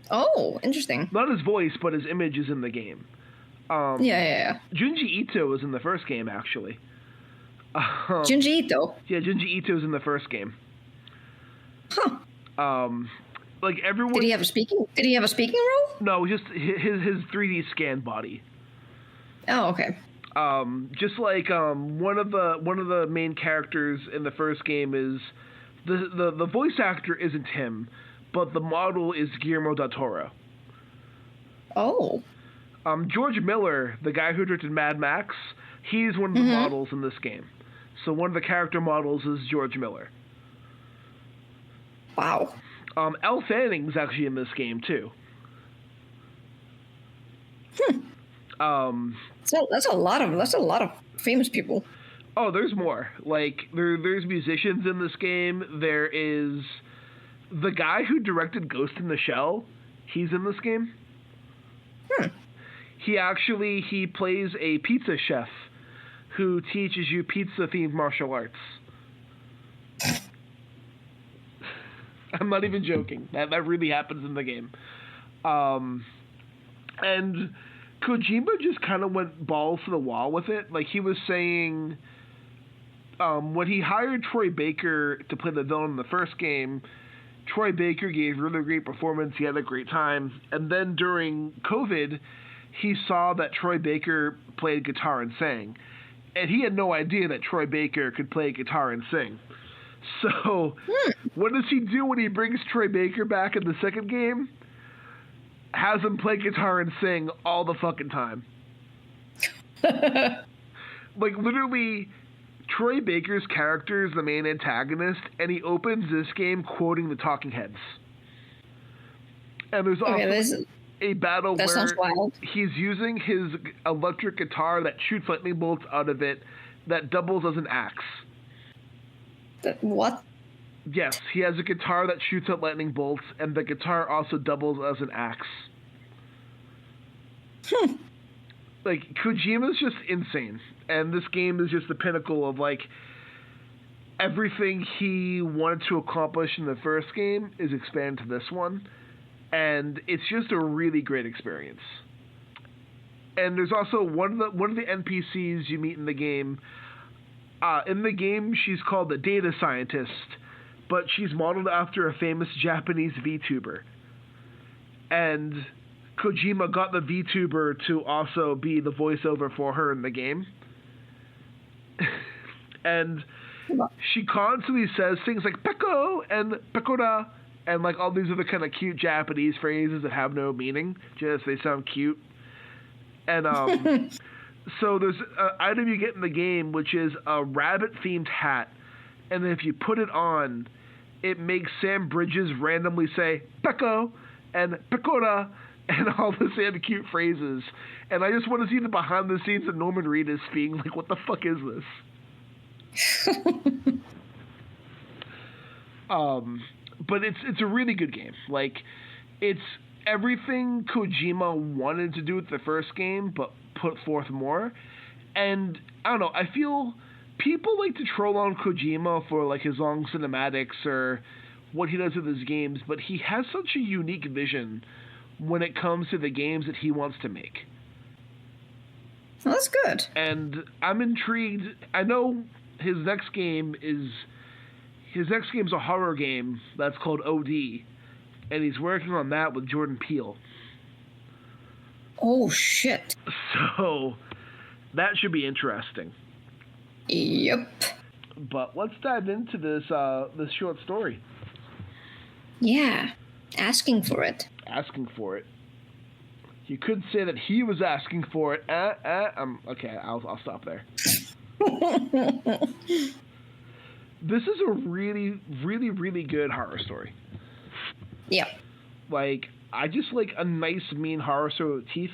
Oh, interesting. Not his voice, but his image is in the game. Yeah. Junji Ito was in the first game, actually. Junji Ito? Yeah, Junji Ito was in the first game. Huh. Like everyone. Did he have a speaking role? No, just his 3D scanned body. Oh, okay. Just like one of the main characters in the first game is the voice actor isn't him, but the model is Guillermo del Toro. Oh. George Miller, the guy who directed Mad Max, he's one of the models in this game. So one of the character models is George Miller. Wow. Elle Fanning's actually in this game too. So that's a lot of famous people. Oh, there's more. Like there's musicians in this game. There is the guy who directed Ghost in the Shell. He's in this game. He plays a pizza chef who teaches you pizza-themed martial arts. I'm not even joking. That really happens in the game. And Kojima just kind of went balls to the wall with it. Like, he was saying, when he hired Troy Baker to play the villain in the first game, Troy Baker gave a really great performance. He had a great time. And then during COVID, he saw that Troy Baker played guitar and sang. And he had no idea that Troy Baker could play guitar and sing. So, what does he do when he brings Troy Baker back in the second game? Has him play guitar and sing all the fucking time. Like, literally, Troy Baker's character is the main antagonist, and he opens this game quoting the Talking Heads. And there's also a battle where he's using his electric guitar that shoots lightning bolts out of it that doubles as an axe. What? Yes, he has a guitar that shoots out lightning bolts, and the guitar also doubles as an axe. Like, Kojima's just insane. And this game is just the pinnacle of, like, everything he wanted to accomplish in the first game is expanded to this one. And it's just a really great experience. And there's also one of the NPCs you meet in the game. In the game, she's called the Data Scientist, but she's modeled after a famous Japanese VTuber. And Kojima got the VTuber to also be the voiceover for her in the game. And she constantly says things like Peko and Pekora and like all these other kind of cute Japanese phrases that have no meaning, just they sound cute. And so there's an item you get in the game, which is a rabbit-themed hat. And then if you put it on, it makes Sam Bridges randomly say, Peko and Pekora, and all the same cute phrases. And I just want to see the behind-the-scenes of Norman Reedus being like, what the fuck is this? But it's a really good game. Like, it's everything Kojima wanted to do with the first game, but put forth more. And I don't know, I feel people like to troll on Kojima for like his long cinematics or what he does with his games, but he has such a unique vision when it comes to the games that he wants to make. Well, that's good. And I'm intrigued. I know his next game's a horror game that's called OD, and he's working on that with Jordan Peele. Oh shit. So that should be interesting. Yep. But let's dive into this short story. Yeah. Asking for it. Asking for it. You could say that he was asking for it. Okay, I'll stop there. This is a really, really, really good horror story. Yeah. Like, I just like a nice, mean horror story with teeth.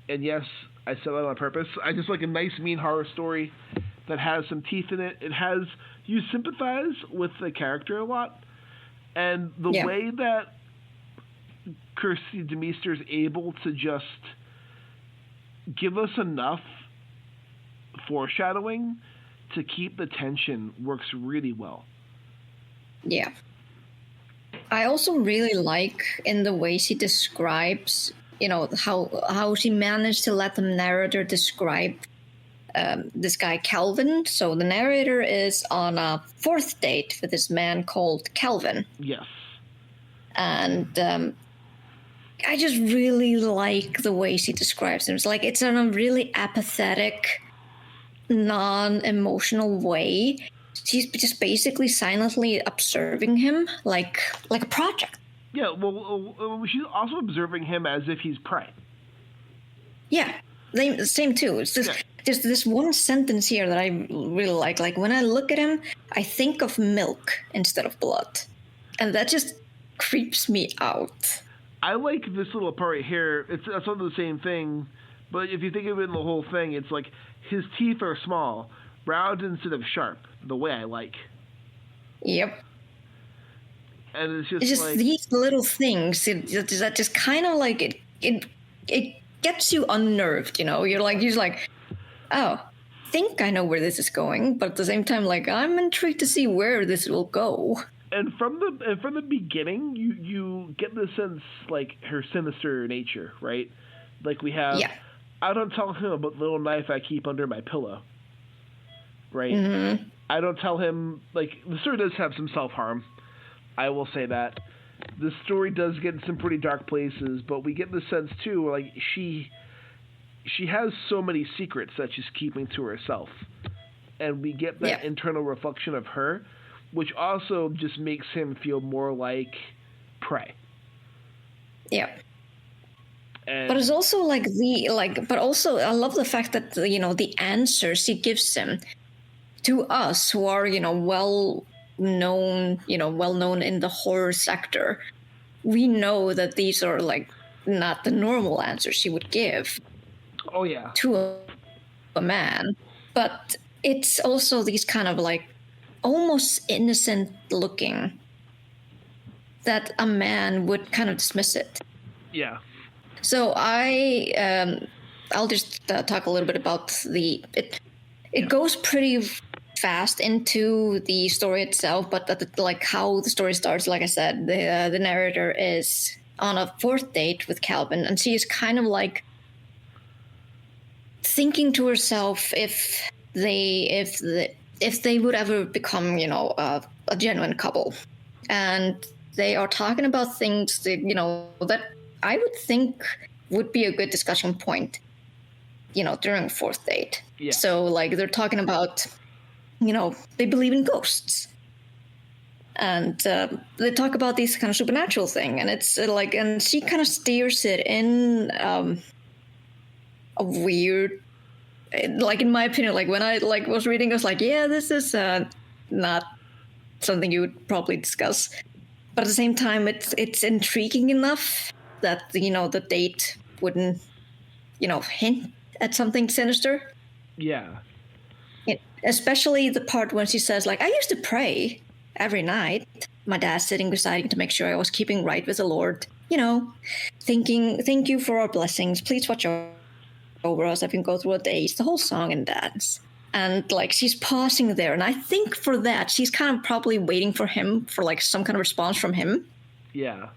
And yes, I said that on purpose. I just like a nice, mean horror story that has some teeth in it. You sympathize with the character a lot. And the way that Kristi DeMeester is able to just give us enough foreshadowing to keep the tension works really well. Yeah. I also really like in the way she describes, how she managed to let the narrator describe this guy Calvin. So the narrator is on a fourth date with this man called Calvin. Yes. And I just really like the way she describes him. It's like it's in a really apathetic, non-emotional way. She's just basically silently observing him like a project. Yeah, well, she's also observing him as if he's prey. Yeah, same too. It's just there's this one sentence here that I really like. Like when I look at him, I think of milk instead of blood, and that just creeps me out. I like this little part right here. It's not the same thing, but if you think of it in the whole thing, it's like his teeth are small, round instead of sharp, the way I like. Yep. And it's just like these little things that just kind of like it gets you unnerved, you know. You're like, oh, I think I know where this is going, but at the same time, like I'm intrigued to see where this will go. And from the beginning, you get the sense like her sinister nature, right? Like we have, I don't tell him about the little knife I keep under my pillow, right? Mm-hmm. I don't tell him, like, the story does have some self-harm. I will say that. The story does get in some pretty dark places, but we get the sense, too, like, she has so many secrets that she's keeping to herself. And we get that internal reflection of her, which also just makes him feel more like prey. Yeah. But it's also like but also I love the fact that, you know, the answers she gives him to us who are, you know, well known in the horror sector. We know that these are like not the normal answers she would give. Oh yeah. To a man, but it's also these kind of like almost innocent looking that a man would kind of dismiss it. Yeah. So I'll just talk a little bit about it goes pretty fast into the story itself, but like how the story starts, like I said, the narrator is on a fourth date with Calvin, and she is kind of like thinking to herself if they would ever become, you know, a genuine couple. And they are talking about things that, you know, that I would think would be a good discussion point, you know, during a fourth date. Yeah. So, like, they're talking about, you know, they believe in ghosts. And they talk about these kind of supernatural thing. And it's like, and she kind of steers it in a weird, like, in my opinion, like when I like was reading, I was like, yeah, this is not something you would probably discuss. But at the same time, it's intriguing enough that, you know, the date wouldn't, you know, hint at something sinister. Yeah. Especially the part when she says, like, I used to pray every night. My dad sitting beside me to make sure I was keeping right with the Lord. You know, thinking, thank you for our blessings. Please watch over us. I can go through a day. It's the whole song and dance. And like she's pausing there. And I think for that, she's kind of probably waiting for him for like some kind of response from him. Yeah.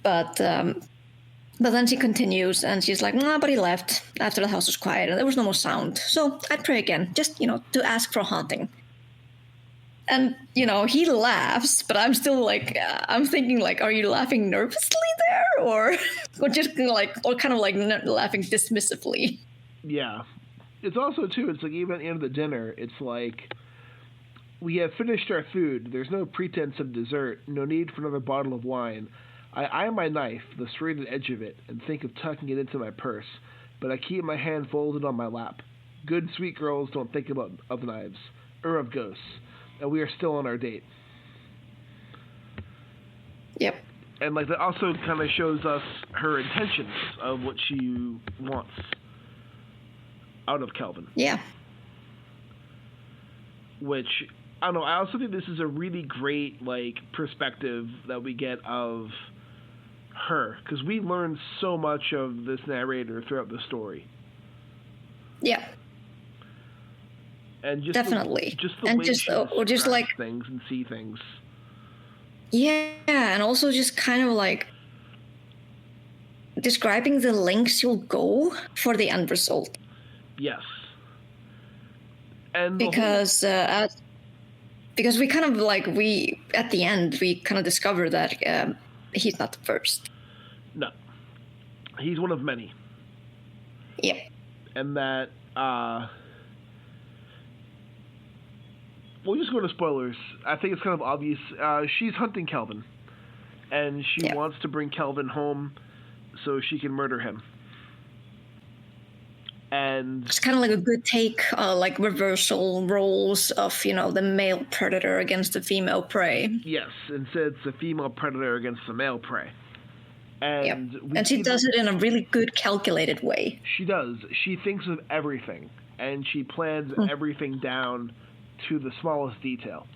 But then she continues and she's like, nah, but he left after the house was quiet and there was no more sound. So I'd pray again, just, you know, to ask for a haunting. And, you know, he laughs, but I'm still like, I'm thinking like, are you laughing nervously there? Or just like, or kind of like laughing dismissively? Yeah. It's also, too, it's like even at the end of the dinner, it's like, we have finished our food. There's no pretense of dessert. No need for another bottle of wine. I eye my knife, the serrated edge of it, and think of tucking it into my purse, but I keep my hand folded on my lap. Good, sweet girls don't think of knives, or of ghosts, and we are still on our date. Yep. And like that also kind of shows us her intentions of what she wants out of Calvin. Yeah. Which, I don't know, I also think this is a really great, like, perspective that we get of her, because we learn so much of this narrator throughout the story. Yeah. And just definitely. The and way just she or just like things and see things. Yeah, and also just kind of like describing the lengths you'll go for the end result. Yes. And because Because we kind of at the end, we kind of discover that he's not the first. No. He's one of many. Yep. And that, we'll just go to spoilers. I think it's kind of obvious. She's hunting Kelvin. And she wants to bring Kelvin home so she can murder him. And it's kind of like a good take, like reversal roles of, the male predator against the female prey. Yes, instead it's the female predator against the male prey. And she does it in a really good, calculated way. She does. She thinks of everything, and she plans everything down to the smallest detail.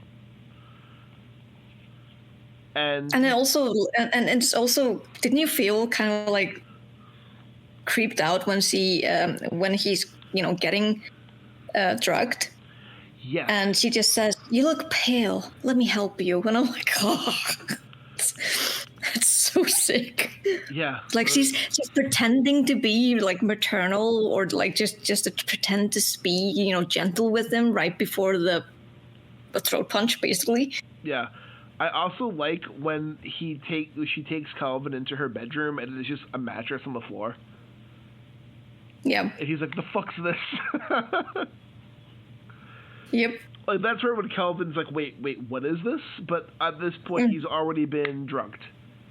And it also, and it's also, didn't you feel kind of like creeped out when he's getting drugged? Yeah. And she just says, "You look pale. Let me help you." And I'm like, oh, it's so sick. Yeah. Like she's pretending to be like maternal, or like just to pretend to be gentle with him right before the throat punch, basically. Yeah. I also like when she takes Calvin into her bedroom and it's just a mattress on the floor. Yeah. And he's like, "The fuck's this?" Yep. Like, that's right when Calvin's like, wait, what is this? But at this point, he's already been drugged,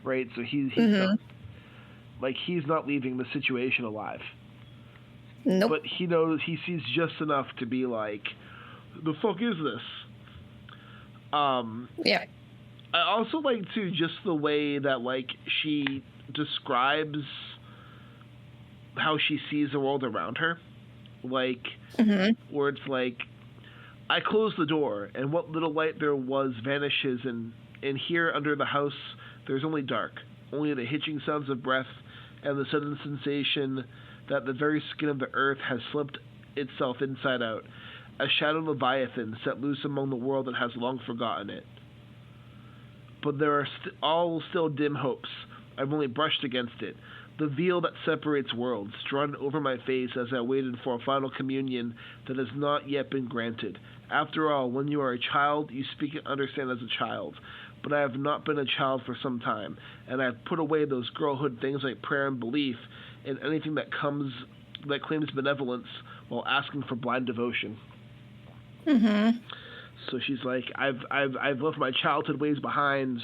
right? So he's done. Like, he's not leaving the situation alive. Nope. But he knows, he sees just enough to be like, "The fuck is this?" Yeah. I also like, too, just the way that, like, she describes how she sees the world around her. Like, where it's like, "I close the door, and what little light there was vanishes, and here under the house there's only dark, only the hitching sounds of breath, and the sudden sensation that the very skin of the earth has slipped itself inside out, a shadowed leviathan set loose among the world that has long forgotten it. But there are all still dim hopes. I've only brushed against it. The veil that separates worlds, drawn over my face as I waited for a final communion that has not yet been granted. After all, when you are a child, you speak and understand as a child. But I have not been a child for some time, and I have put away those girlhood things like prayer and belief in anything that claims benevolence while asking for blind devotion." So she's like, I've left my childhood ways behind,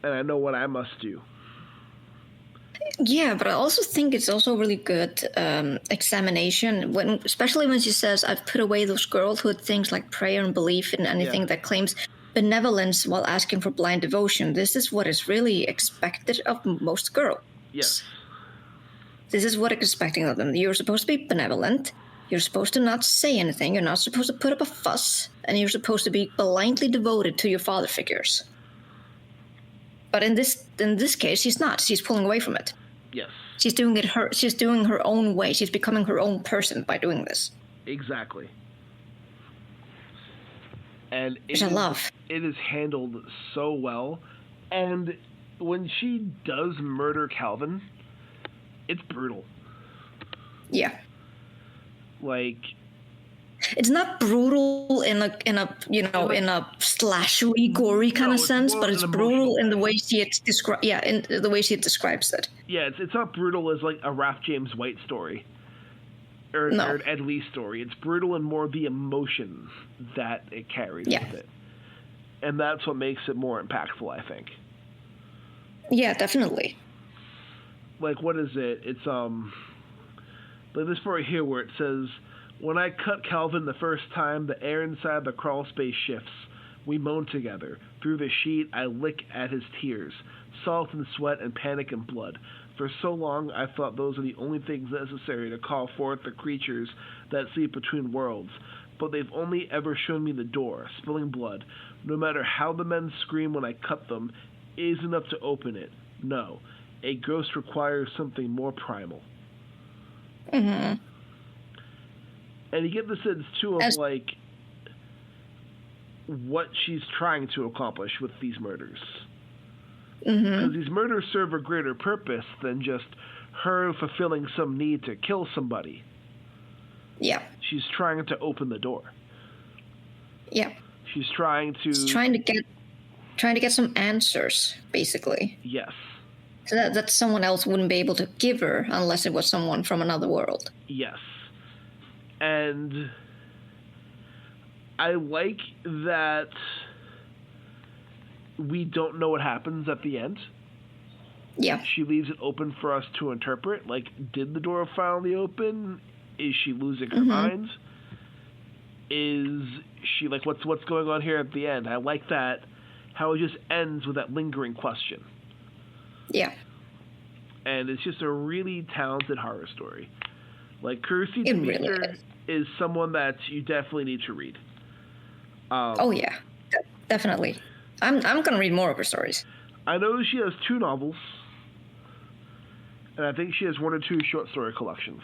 and I know what I must do. Yeah, but I also think it's also really good examination, especially when she says, "I've put away those girlhood things like prayer and belief in anything that claims benevolence while asking for blind devotion. This is what is really expected of most girls." Yes. This is what is expecting of them. You're supposed to be benevolent. You're supposed to not say anything. You're not supposed to put up a fuss. And you're supposed to be blindly devoted to your father figures. But in this case, she's not. She's pulling away from it. Yes. She's doing it she's doing her own way. She's becoming her own person by doing this. Exactly. And which I love. It is handled so well. And when she does murder Calvin, it's brutal. Yeah. Like, it's not brutal in a slashery, gory kind of sense, but it's brutal in the way she describes. Yeah, in the way she describes it. Yeah, it's not brutal as like a Raph James White story or an Ed Lee story. It's brutal in more the emotions that it carries with it, and that's what makes it more impactful, I think. Yeah, definitely. Like, what is it? It's like this part here where it says, "When I cut Calvin the first time, the air inside the crawl space shifts. We moan together. Through the sheet, I lick at his tears, salt and sweat and panic and blood. For so long, I thought those are the only things necessary to call forth the creatures that sleep between worlds. But they've only ever shown me the door, spilling blood. No matter how the men scream when I cut them, it isn't enough to open it. No, a ghost requires something more primal." And you get the sense, too, of, like, what she's trying to accomplish with these murders. Because these murders serve a greater purpose than just her fulfilling some need to kill somebody. Yeah. She's trying to open the door. Yeah. She's trying to get some answers, basically. Yes. So that someone else wouldn't be able to give her unless it was someone from another world. Yes. And I like that we don't know what happens at the end. Yeah. She leaves it open for us to interpret. Like, did the door finally open? Is she losing her mind? Is she, like, what's going on here at the end? I like that, how it just ends with that lingering question. Yeah. And it's just a really talented horror story. Like, Kristi DeMeester really is someone that you definitely need to read. Oh, yeah. Definitely. I'm going to read more of her stories. I know she has 2 novels. And I think she has 1 or 2 short story collections.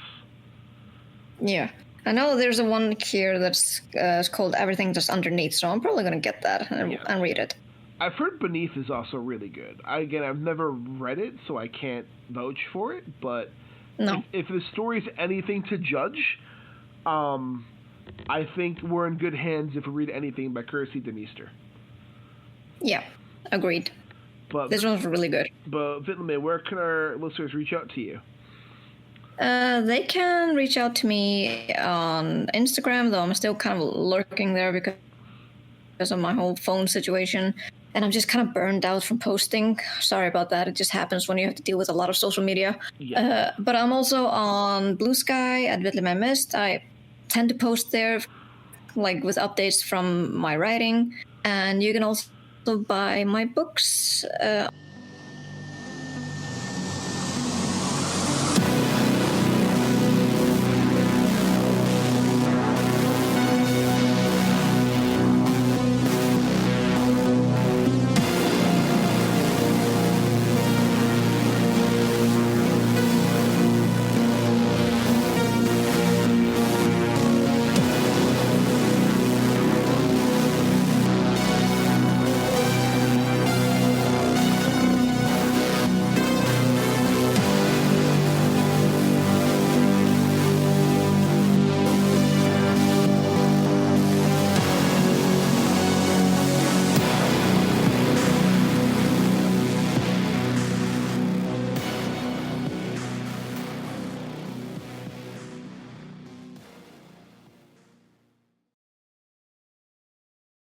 Yeah. I know there's a one here that's called Everything Just Underneath, so I'm probably going to get that and read it. I've heard Beneath is also really good. I've never read it, so I can't vouch for it, but no. if the story's anything to judge, I think we're in good hands if we read anything by Kristi DeMeester. Yeah, agreed. But this one's really good. But Vietnamese, where can our listeners reach out to you? They can reach out to me on Instagram, though I'm still kind of lurking there because of my whole phone situation. And I'm just kind of burned out from posting. Sorry about that. It just happens when you have to deal with a lot of social media. Yeah. But I'm also on Blue Sky at Vietnamese. I tend to post there, like with updates from my writing. And you can also buy my books